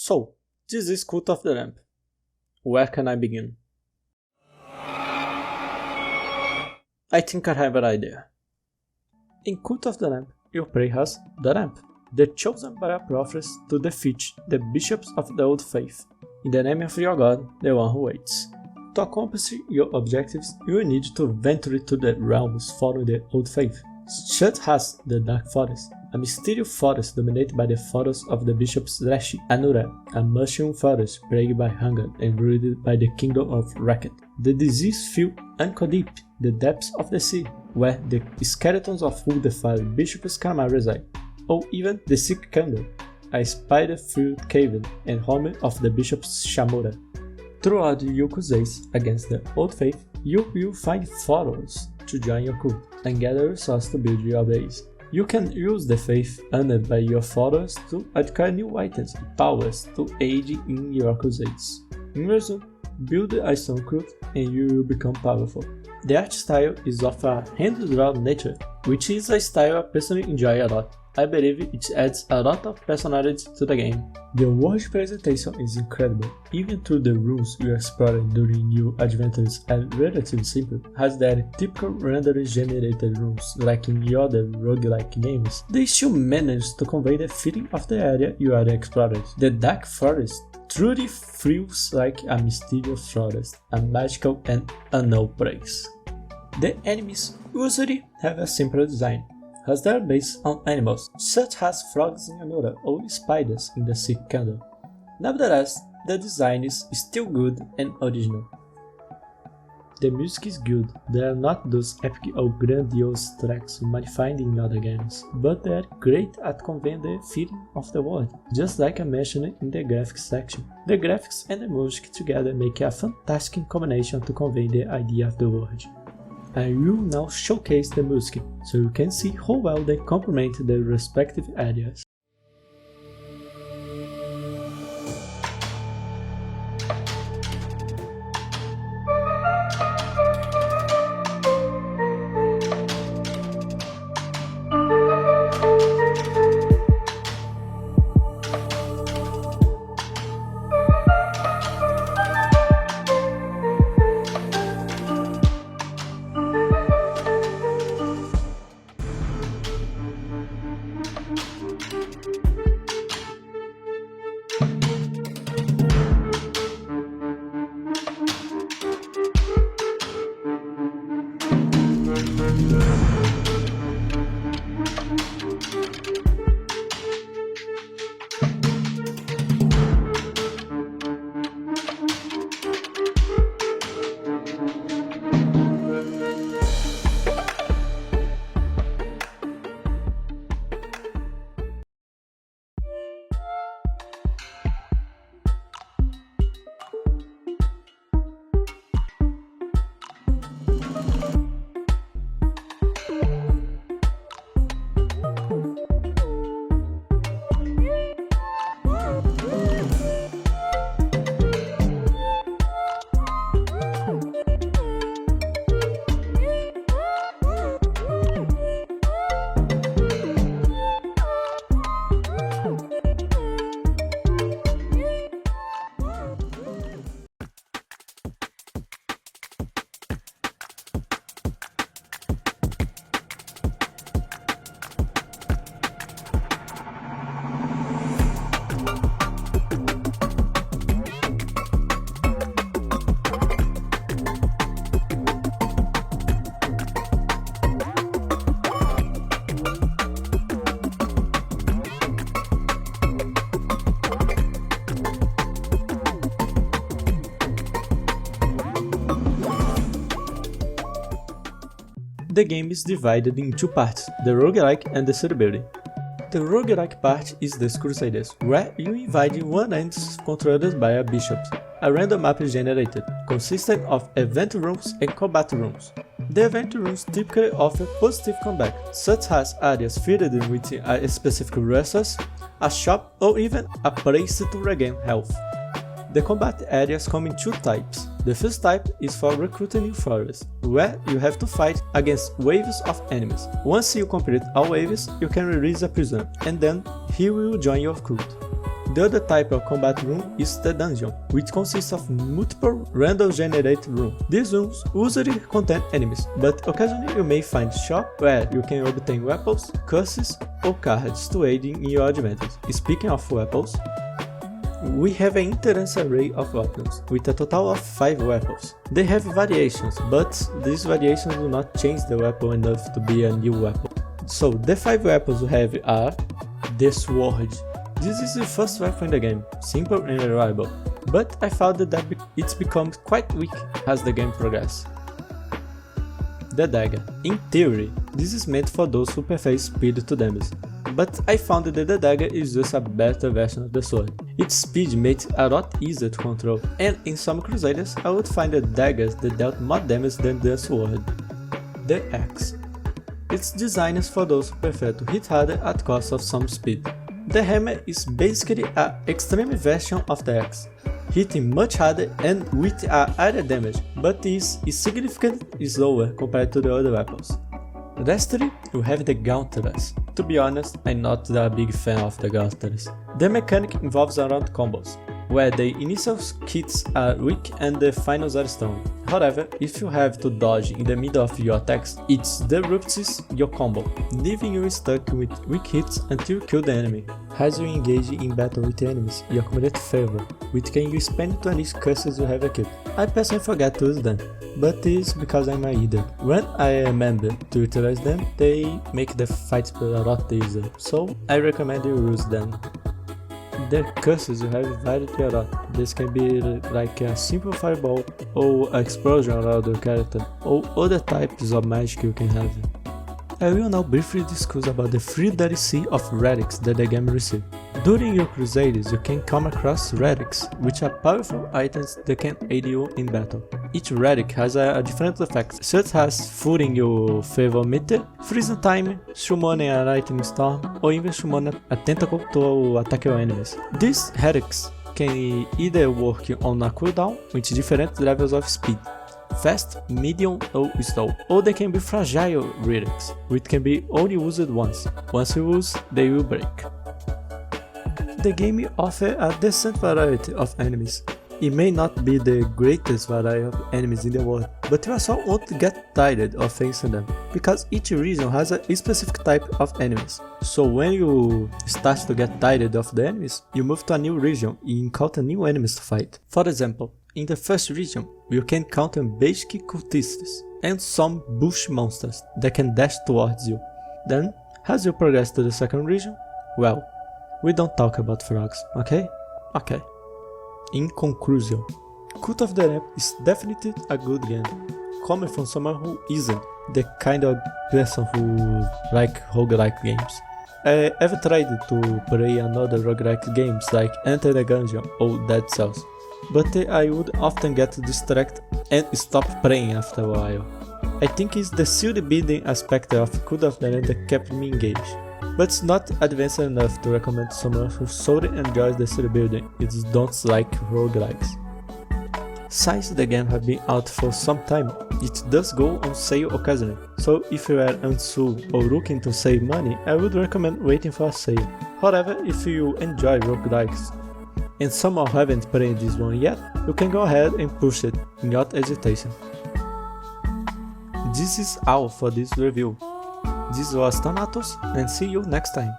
So, this is Cult of the Lamp. Where can I begin? I think I have an idea. In Cult of the Lamp, you play as the Lamp, the chosen by a prophet to defeat the bishops of the Old Faith, in the name of your god, the one who waits. To accomplish your objectives, you will need to venture to the realms following the Old Faith, such as the Dark Forest, a mysterious forest dominated by the photos of the bishops Reshi, Anura, a mushroom forest plagued by hunger and ruled by the kingdom of Racket, the disease-filled Ankodeep, the depths of the sea, where the skeletons of who defiled Bishop Karma reside, or even the Sick Candle, a spider-filled cavern and home of the bishops Shamura. Throughout your crusades against the Old Faith, you will find followers to join your cult and gather resources to build your base. You can use the faith earned by your followers to acquire new items and powers to aid in your crusades. In resume, build a strong cult and you will become powerful. The art style is of a hand-drawn nature, which is a style I personally enjoy a lot. I believe it adds a lot of personality to the game. The world presentation is incredible, even though the rules you explore during your adventures are relatively simple, as their typical randomly generated rules like in other roguelike games. They still manage to convey the feeling of the area you are exploring. The Dark Forest truly feels like a mysterious forest, a magical and unknown place. The enemies usually have a simple design, as they are based on animals, such as frogs in Anura or spiders in the Sick Candle. Nevertheless, the design is still good and original. The music is good. They are not those epic or grandiose tracks you might find in other games, but they are great at conveying the feeling of the world, just like I mentioned in the graphics section. The graphics and the music together make a fantastic combination to convey the idea of the world. I will now showcase the music, so you can see how well they complement their respective areas. The game is divided in two parts, the roguelike and the city building. The roguelike part is the Crusaders, where you invade one lands controlled by a bishop. A random map is generated, consisting of event rooms and combat rooms. The event rooms typically offer positive combat, such as areas filled with a specific resource, a shop, or even a place to regain health. The combat areas come in two types. The first type is for recruiting new followers, where you have to fight against waves of enemies. Once you complete all waves, you can release a prisoner, and then he will join your cult. The other type of combat room is the dungeon, which consists of multiple random generated rooms. These rooms usually contain enemies, but occasionally you may find shop where you can obtain weapons, curses, or cards to aid in your adventures. Speaking of weapons, we have an intense array of weapons, with a total of 5 weapons. They have variations, but these variations do not change the weapon enough to be a new weapon. So the 5 weapons we have are the sword. This is the first weapon in the game, simple and reliable, but I found that it's become quite weak as the game progresses. The dagger. In theory, this is meant for those who prefer speed to damage, but I found that the dagger is just a better version of the sword. Its speed makes it a lot easier to control, and in some Crusaders I would find the daggers that dealt more damage than the sword. The axe. It's designed for those who prefer to hit harder at cost of some speed. The hammer is basically an extreme version of the axe, hitting much harder and with a higher damage, but is significantly slower compared to the other weapons. Lastly, you have the gauntlets. To be honest, I'm not a big fan of the gauntlets. The mechanic involves around combos, where the initial hits are weak and the finals are strong. However, if you have to dodge in the middle of your attacks, it disrupts your combo, leaving you stuck with weak hits until you kill the enemy. As you engage in battle with enemies, you accumulate favor, which can you spend to unleash curses you have equipped. I personally forget to use them, but it's because I'm a leader. When I remember to utilize them, they make the fights a lot easier, so I recommend you use them. The curses you have varied a lot. This can be like a simple fireball, or explosion around your character, or other types of magic you can have. I will now briefly discuss about the free DLC of relics that the game received. During your crusades you can come across relics, which are powerful items that can aid you in battle. Each relic has a different effect, such as flooding your favor meter, freezing time, summoning an item storm, or even summoning a tentacle to attack your enemies. These relics can either work on a cooldown with different levels of speed, fast, medium or slow, or they can be fragile relics, which can be only used once. Once you use, they will break. The game offers a decent variety of enemies. It may not be the greatest variety of enemies in the world, but you also won't get tired of facing them, because each region has a specific type of enemies. So when you start to get tired of the enemies, you move to a new region and encounter new enemies to fight. For example, in the first region, you can encounter basic cultists and some bush monsters that can dash towards you. Then, as you progress to the second region, well, we don't talk about frogs, okay? Okay. In conclusion, Cult of the Lamp is definitely a good game, coming from someone who isn't the kind of person who like roguelike games. I have tried to play another roguelike games like Enter the Gungeon or Dead Cells, but I would often get distracted and stop playing after a while. I think it's the shield building aspect of Cult of the Lamp that kept me engaged, but it's not advanced enough to recommend to someone who solely enjoys the shield building and don't like roguelikes. Since the game has been out for some time, it does go on sale occasionally, so if you are unsure or looking to save money, I would recommend waiting for a sale. However, if you enjoy roguelikes and somehow haven't played this one yet, you can go ahead and push it without hesitation. This is all for this review. This was Thanatos, and see you next time.